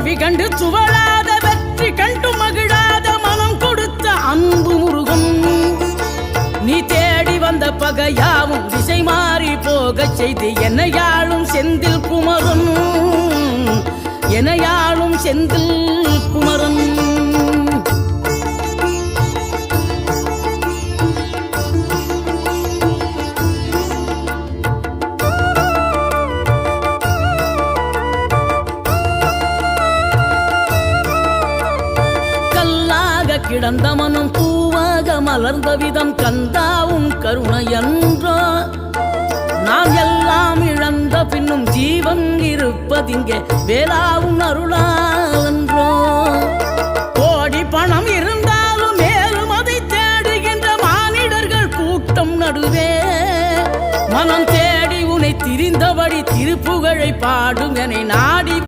தோல்வி கண்டு துவளாத வெற்றி கண்டு மகிழாத மனம் கொடுத்த அன்பு முருகன் நீ தேடி வந்த பகையாவும் திசை மாறி போகச் செய்து என்னையாளும் செந்தில் குமரன் என்னையாளும் செந்தில் குமரன் கிடந்த மனம் பூவாக மலர்ந்த விதம் கந்தாவும் கருணை என்றோ நாம் எல்லாம் இழந்த பின்னும் ஜீவன் இருப்பதிங்கே வேளாவும் அருளாவென்றோ கோடி பணம் இருந்தாலும் மேலும் அதை தேடுகின்ற மானிடர்கள் கூட்டம் நடுவே மனம் தேடி உனை திரிந்தபடி திருப்புகழை பாடும் என நாடி